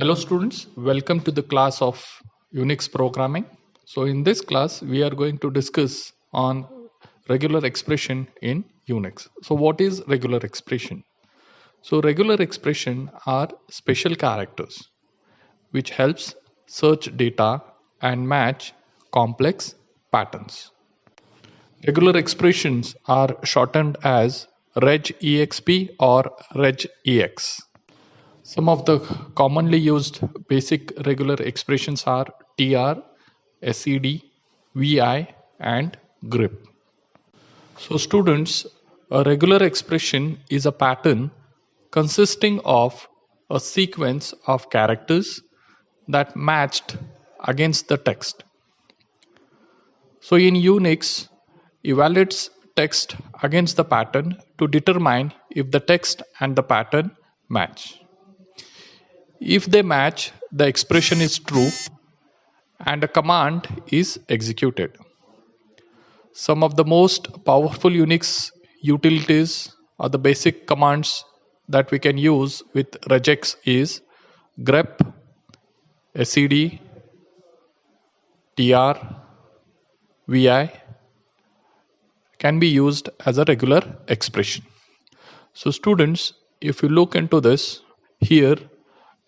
Hello students, welcome to the class of Unix programming. So in this class we are going to discuss on regular expression in Unix. So what is regular expression? So regular expression are special characters which helps search data and match complex patterns. Regular expressions are shortened as regexp or regex. Some of the commonly used basic regular expressions are tr, sed, vi, and grep. So students, a regular expression is a pattern consisting of a sequence of characters that matched against the text. So in Unix, evaluates text against the pattern to determine if the text and the pattern match. If they match, the expression is true and a command is executed. Some of the most powerful Unix utilities or the basic commands that we can use with regex is grep, sed, tr, vi can be used as a regular expression. So students, if you look into this, here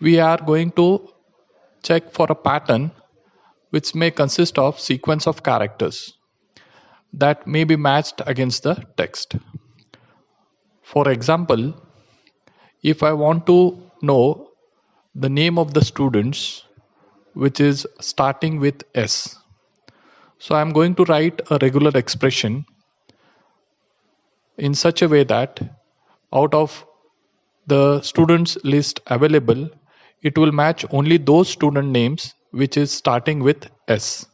we are going to check for a pattern which may consist of sequence of characters that may be matched against the text. For example, if I want to know the name of the students which is starting with S, so I'm going to write a regular expression in such a way that out of the students list available, it will match only those student names which is starting with S.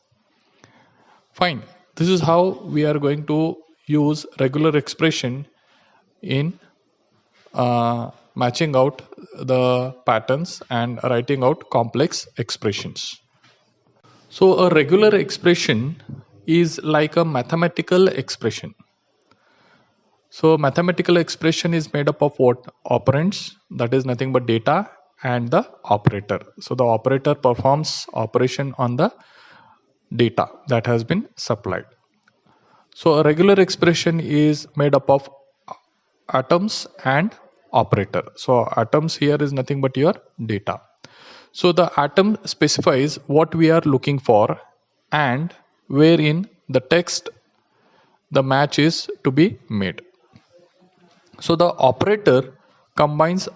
Fine. This is how we are going to use regular expression in matching out the patterns and writing out complex expressions. So a regular expression is like a mathematical expression. So mathematical expression is made up of what? Operands, that is nothing but data, and the operator. So the operator performs operation on the data that has been supplied. So a regular expression is made up of atoms and operator. So atoms here is nothing but your data. So the atom specifies what we are looking for and wherein the text, the match is to be made. So the operator combines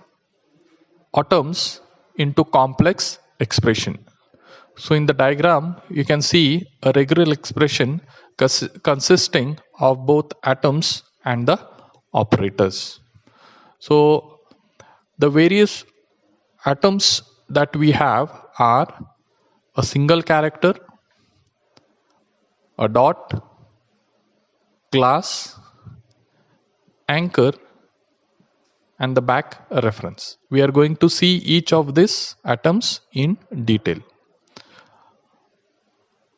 atoms into complex expression. So in the diagram, you can see a regular expression consisting of both atoms and the operators. So the various atoms that we have are a single character, a dot, class, anchor, and the back reference. We are going to see each of these atoms in detail.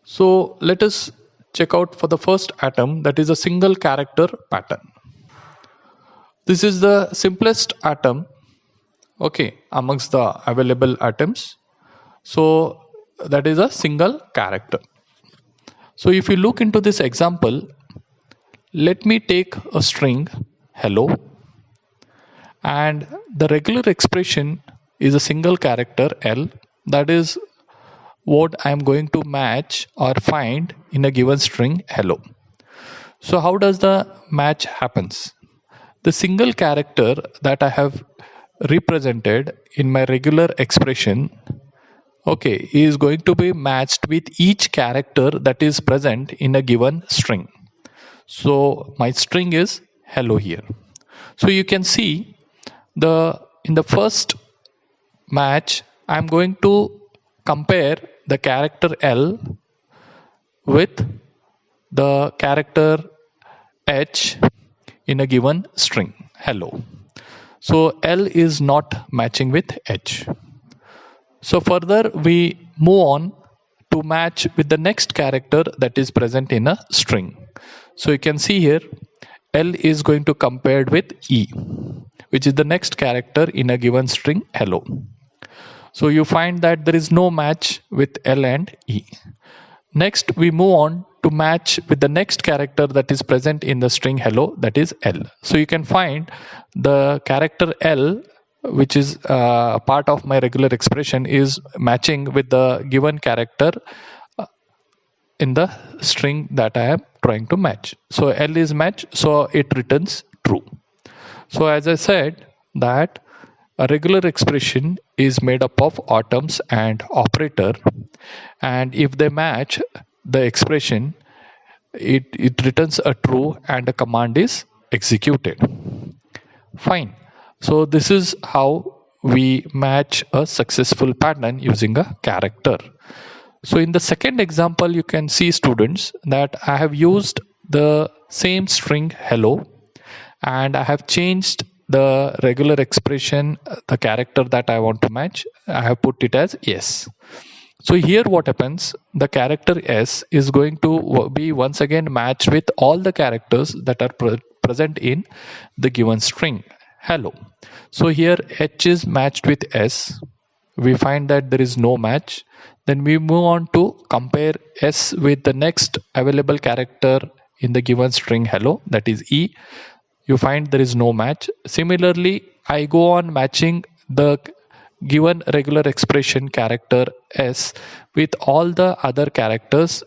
So let us check out for the first atom, that is a single character pattern. This is the simplest atom, okay, amongst the available atoms. So that is a single character. So if you look into this example, let me take a string hello, and the regular expression is a single character L, that is what I am going to match or find in a given string hello. So how does the match happens? The single character that I have represented in my regular expression, okay, is going to be matched with each character that is present in a given string. So my string is hello here. So you can see in the first match, I'm going to compare the character L with the character H in a given string hello. So L is not matching with H. So further we move on to match with the next character that is present in a string. So you can see here L is going to compare with E, which is the next character in a given string hello. So you find that there is no match with L and E. Next, we move on to match with the next character that is present in the string hello, that is L. So you can find the character L, which is a part of my regular expression, is matching with the given character in the string that I am trying to match. So L is matched, so it returns true. So as I said that a regular expression is made up of atoms and operator, and if they match the expression, it returns a true and a command is executed. Fine. So this is how we match a successful pattern using a character. So in the second example, you can see, students, that I have used the same string hello, and I have changed the regular expression, the character that I want to match. I have put it as yes. So here what happens, the character S is going to be once again matched with all the characters that are present in the given string hello. So here H is matched with S. We find that there is no match. Then we move on to compare S with the next available character in the given string hello, that is E. You find there is no match. Similarly, I go on matching the given regular expression character S with all the other characters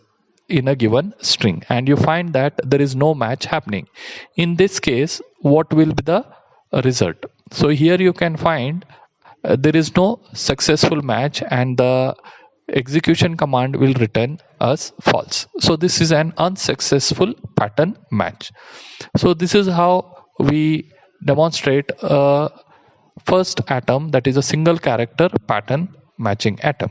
in a given string, and you find that there is no match happening. In this case, what will be the result? So here you can find there is no successful match, and the execution command will return as false. So this is an unsuccessful pattern match. So this is how we demonstrate a first atom, that is a single character pattern matching atom.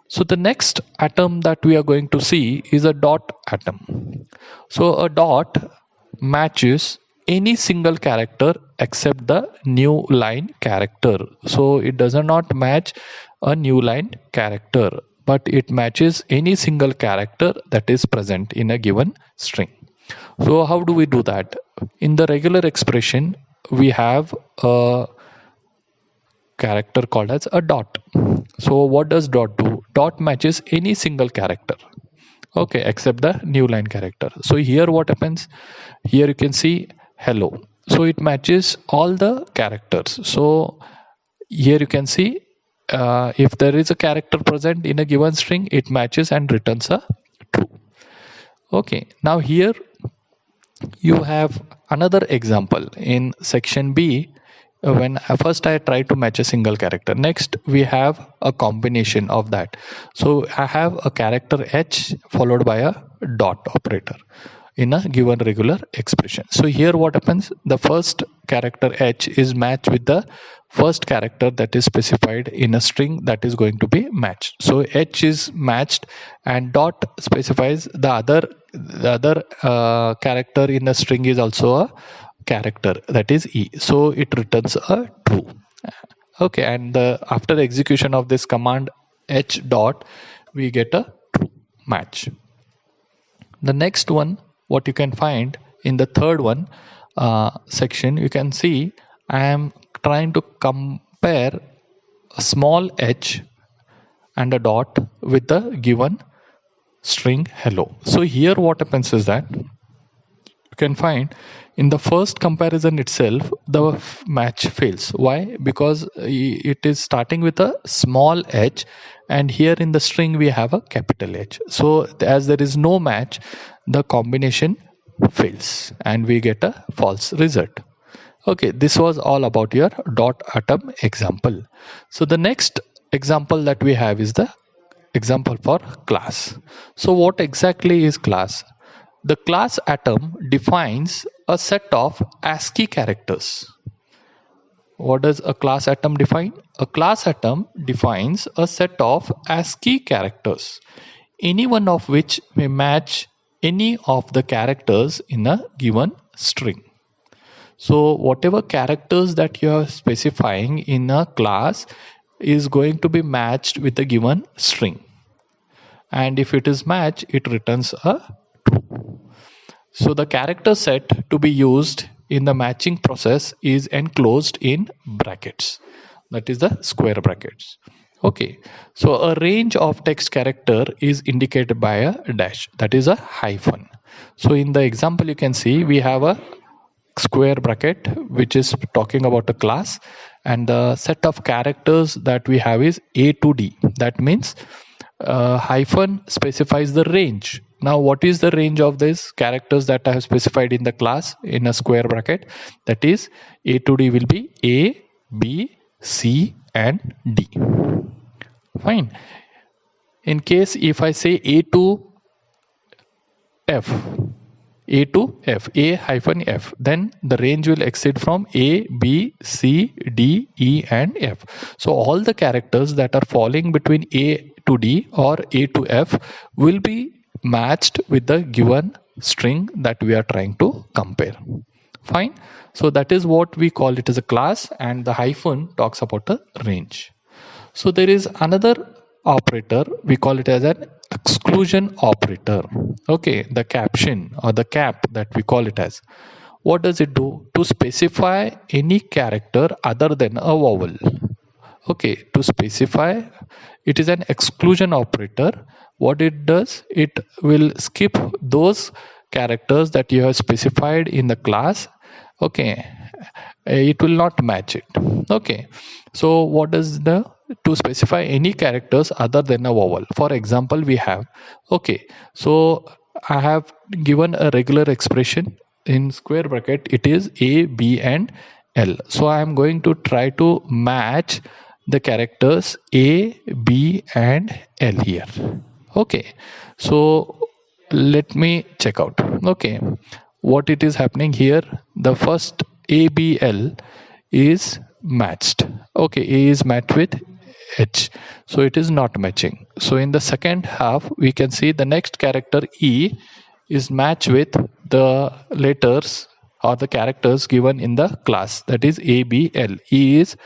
So the next atom that we are going to see is a dot atom. So a dot matches any single character except the new line character. So it does not match a new line character, but it matches any single character that is present in a given string. So how do we do that? In the regular expression, we have a character called as a dot. So what does dot do? Dot matches any single character, okay, except the new line character. So here what happens, here you can see hello, so it matches all the characters. So here you can see if there is a character present in a given string, it matches and returns a true. Okay, now here you have another example in section B. When first I try to match a single character, next we have a combination of that. So I have a character H followed by a dot operator in a given regular expression. So here what happens, the first character H is matched with the first character that is specified in a string that is going to be matched. So H is matched, and dot specifies the other character in a string is also a character, that is E. So it returns a true. Okay, and after the execution of this command H dot, we get a true match. The next one, what you can find in the third one section, you can see I am trying to compare a small h and a dot with the given string hello. So here what happens is that you can find in the first comparison itself the match fails. Why? Because it is starting with a small h, and here in the string we have a capital H. So as there is no match, the combination fails and we get a false result. Okay, this was all about your dot atom example. So the next example that we have is the example for class. So what exactly is class? The class atom defines a set of ASCII characters. What does a class atom define? A class atom defines a set of ASCII characters, any one of which may match any of the characters in a given string. So whatever characters that you are specifying in a class is going to be matched with a given string. And if it is matched, it returns a true. So the character set to be used in the matching process is enclosed in brackets. That is the square brackets. Okay, so a range of text character is indicated by a dash, that is a hyphen. So in the example you can see we have a square bracket which is talking about a class, and the set of characters that we have is A to D. That means hyphen specifies the range. Now what is the range of these characters that I have specified in the class in a square bracket? That is A to D will be A, B, C and D. Fine. In case if I say A to F, A to F, A hyphen F, then the range will exceed from A, B, C, D, E and F. So all the characters that are falling between A to D or A to F will be matched with the given string that we are trying to compare. Fine. So that is what we call it as a class, and the hyphen talks about a range. So there is another operator, we call it as an exclusion operator. Okay, the caption or the cap that we call it as. What does it do? To specify any character other than a vowel. Okay, to specify, it is an exclusion operator. What it does, it will skip those characters that you have specified in the class. Okay, it will not match it. Okay, so what does the, to specify any characters other than a vowel? For example, we have, okay, so I have given a regular expression in square bracket, it is A, B and L. So I am going to try to match the characters A, B and L here. Okay, so let me check out. Okay, what it is happening here, the first ABL is matched. Okay, A is matched with H, so it is not matching. So in the second half we can see the next character E is matched with the letters or the characters given in the class, that is ABL. E is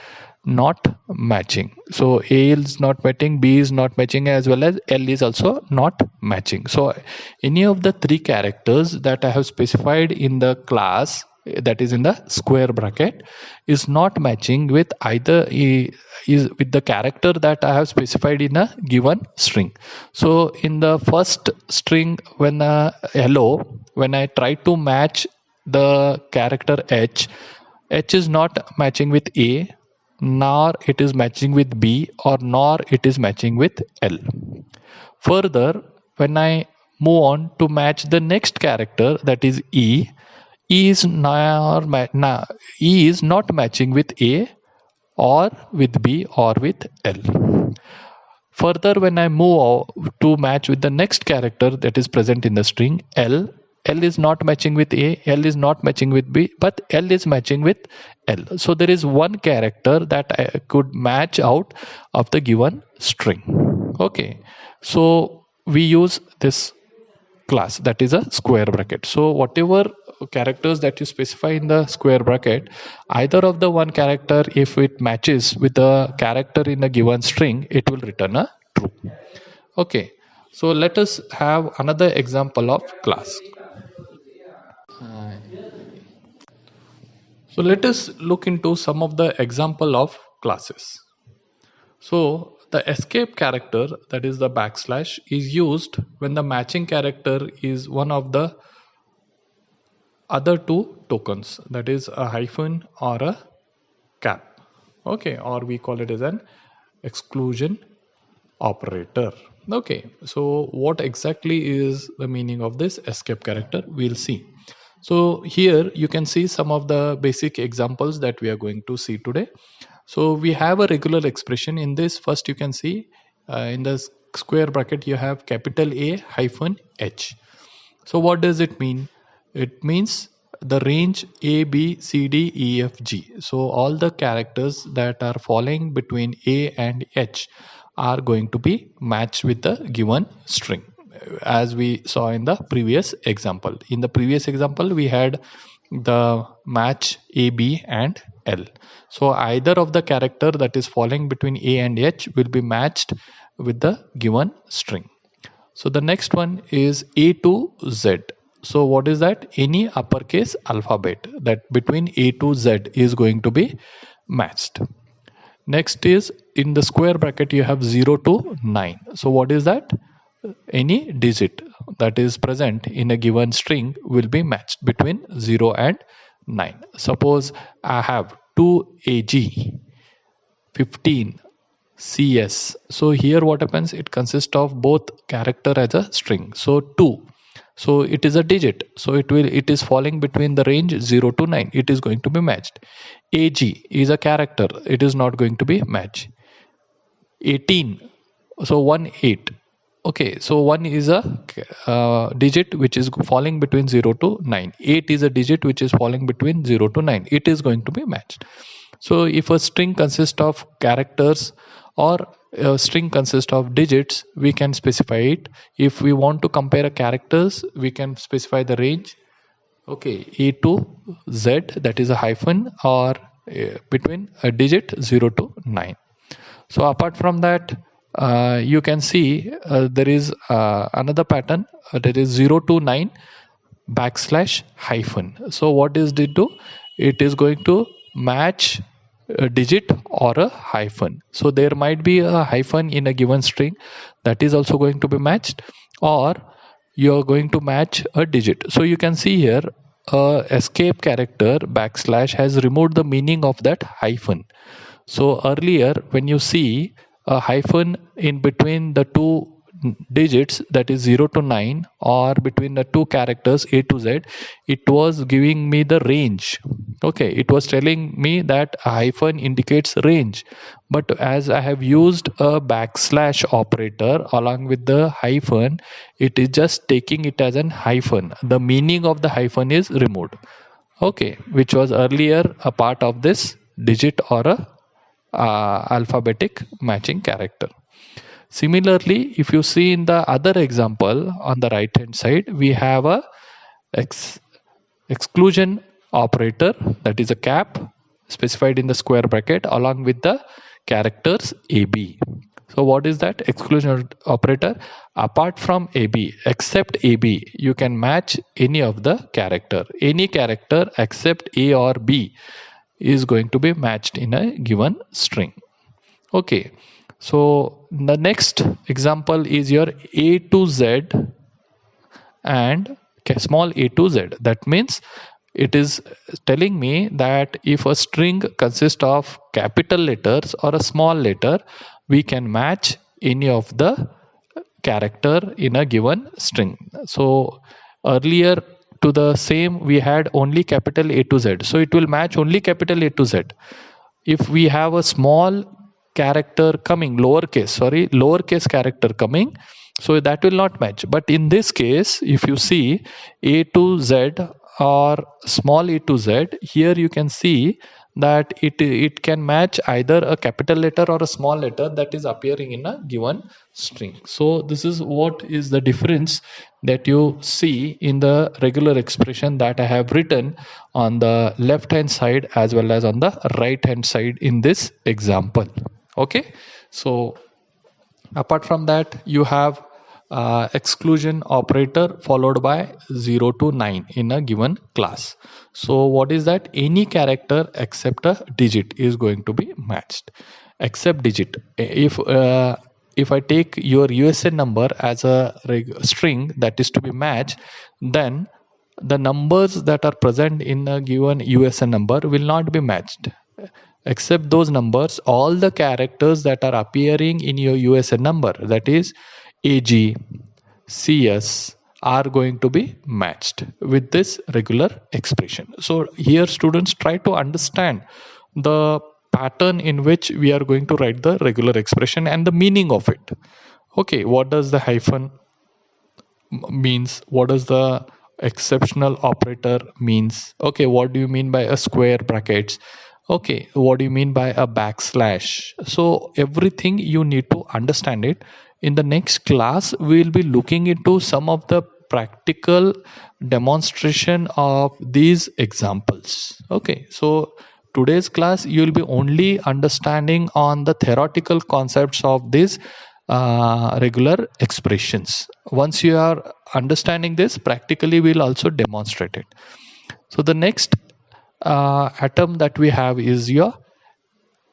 not matching, so A is not matching, B is not matching, as well as L is also not matching. So any of the three characters that I have specified in the class, that is in the square bracket, is not matching with either is with the character that I have specified in a given string. So in the first string, when hello, when I try to match the character H is not matching with A, nor it is matching with B, or nor it is matching with L. Further, when I move on to match the next character, that is E, E is not matching with A or with B or with L. Further, when I move to match with the next character that is present in the string L, L is not matching with A, L is not matching with B, but L is matching with L. So there is one character that I could match out of the given string. Okay, so we use this class, that is a square bracket. So whatever characters that you specify in the square bracket, either of the one character, if it matches with the character in a given string, it will return a true. Okay, so let us have another example of class. So let us look into some of the example of classes. So the escape character, that is the backslash, is used when the matching character is one of the other two tokens, that is a hyphen or a cap. Okay, or we call it as an exclusion operator. Okay, so what exactly is the meaning of this escape character, we'll see. So here you can see some of the basic examples that we are going to see today. So we have a regular expression in this. First you can see in the square bracket you have capital A hyphen H. So what does it mean? It means the range A, B, C, D, E, F, G. So all the characters that are falling between A and H are going to be matched with the given string, as we saw in the previous example. In the previous example, we had the match A, B and L. So either of the character that is falling between A and H will be matched with the given string. So the next one is A to Z. So what is that? Any uppercase alphabet that between A to Z is going to be matched. Next is in the square bracket you have 0 to 9. So what is that? Any digit that is present in a given string will be matched between 0 and 9. Suppose I have 2AG, 15 CS. So here what happens, it consists of both character as a string. So 2, so it is a digit, so it is falling between the range 0 to 9, it is going to be matched. AG is a character, it is not going to be matched. 18, so 1 8. Okay, so 1 is a digit which is falling between 0 to 9. 8 is a digit which is falling between 0 to 9, it is going to be matched. So if a string consists of characters or a string consists of digits, we can specify it. If we want to compare a characters, we can specify the range. Okay, A to Z, that is a hyphen, or between a digit 0 to 9. So apart from that, you can see there is another pattern, that is 0 to 9 backslash hyphen. So what is it do? It is going to match a digit or a hyphen. So there might be a hyphen in a given string, that is also going to be matched, or you are going to match a digit. So you can see here escape character backslash has removed the meaning of that hyphen. So earlier when you see a hyphen in between the two digits, that is 0 to 9, or between the two characters A to Z, it was giving me the range. Okay, it was telling me that a hyphen indicates range, but as I have used a backslash operator along with the hyphen, it is just taking it as an hyphen. The meaning of the hyphen is removed. Okay, which was earlier a part of this digit or a alphabetic matching character. Similarly, if you see in the other example on the right hand side, we have a exclusion operator, that is a cap specified in the square bracket along with the characters AB. So what is that exclusion operator? Apart from AB, except AB, you can match any of the character. Any character except A or B is going to be matched in a given string. Okay, so the next example is your A to Z and small a to Z. That means it is telling me that if a string consists of capital letters or a small letter, we can match any of the character in a given string. So earlier to the same we had only capital A to Z, so it will match only capital A to Z. If we have a small character coming, lowercase character coming, so that will not match. But in this case, if you see A to Z or small a to Z, here you can see that it can match either a capital letter or a small letter that is appearing in a given string. So this is what is the difference that you see in the regular expression that I have written on the left hand side as well as on the right hand side in this example. Okay, so apart from that, you have exclusion operator followed by 0 to 9 in a given class. So what is that? Any character except a digit is going to be matched. Except digit. If I take your USN number as a string that is to be matched, then the numbers that are present in a given USN number will not be matched. Except those numbers, all the characters that are appearing in your USN number, that is AG, CS, are going to be matched with this regular expression. So here students try to understand the pattern in which we are going to write the regular expression and the meaning of it. Okay, what does the hyphen means? What does the exceptional operator means? Okay, what do you mean by a square brackets? Okay, what do you mean by a backslash? So everything you need to understand it. In the next class we will be looking into some of the practical demonstration of these examples. Okay, so today's class you will be only understanding on the theoretical concepts of these regular expressions. Once you are understanding this, practically we'll also demonstrate it. So the next atom that we have is your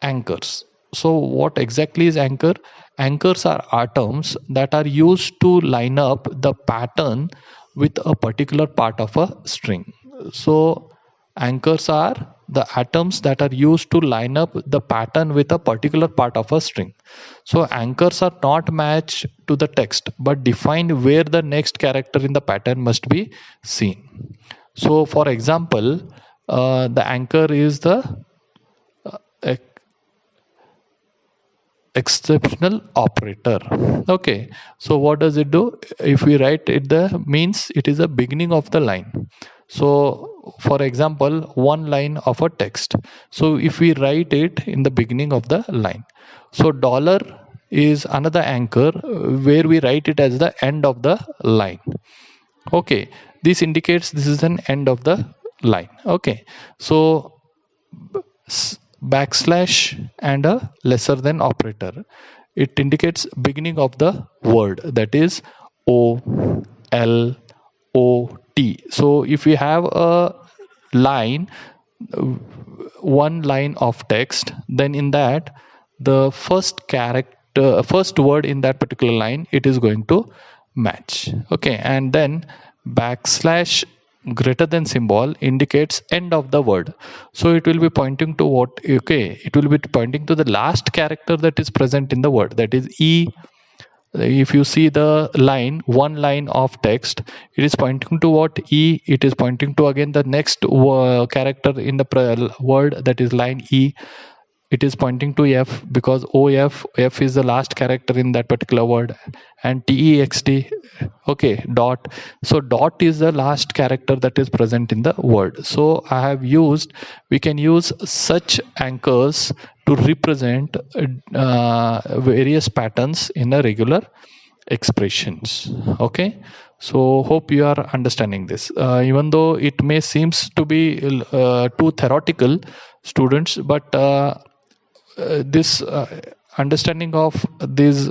anchors. So what exactly is anchor? Anchors are atoms that are used to line up the pattern with a particular part of a string. So anchors are the atoms that are used to line up the pattern with a particular part of a string. So anchors are not matched to the text but define where the next character in the pattern must be seen. So for example, the anchor is the exceptional operator. Okay, so what does it do? If we write it, the means it is a beginning of the line. So for example, one line of a text, so if we write it in the beginning of the line, so dollar is another anchor where we write it as the end of the line. Okay, this indicates this is an end of the line. Okay, so backslash and a lesser than operator, it indicates beginning of the word, that is o l o t. So if we have a line, one line of text, then in that the first word in that particular line, it is going to match. Okay, and then backslash greater than symbol indicates end of the word, so it will be pointing to what? Okay, it will be pointing to the last character that is present in the word, that is e. If you see the line, one line of text, it is pointing to what? E. It is pointing to again the next character in the word, that is line e. It is pointing to f because f is the last character in that particular word, and text, okay, dot. So dot is the last character that is present in the word. So I have used, we can use such anchors to represent various patterns in a regular expressions. Okay, so hope you are understanding this, even though it may seems to be too theoretical, students, but this understanding of these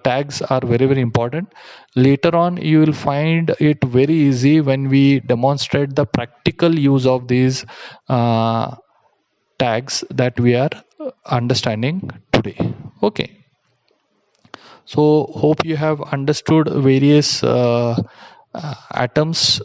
tags are very very important. Later on you will find it very easy when we demonstrate the practical use of these tags that we are understanding today. Okay, so hope you have understood various atoms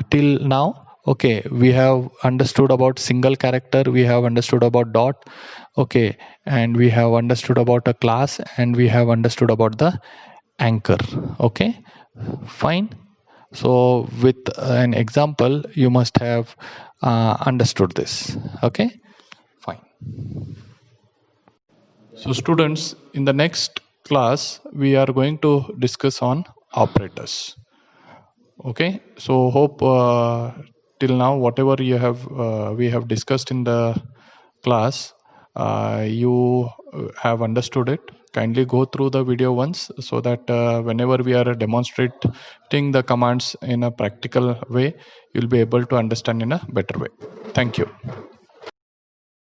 till now. Okay, we have understood about single character, we have understood about dot. Okay, and we have understood about a class, and we have understood about the anchor. Okay, fine. So with an example you must have understood this. Okay, fine. So students, in the next class, we are going to discuss on operators. Okay, so hope till now whatever you have we have discussed in the class, you have understood it. Kindly go through the video once, so that whenever we are demonstrating the commands in a practical way, you'll be able to understand in a better way. Thank you.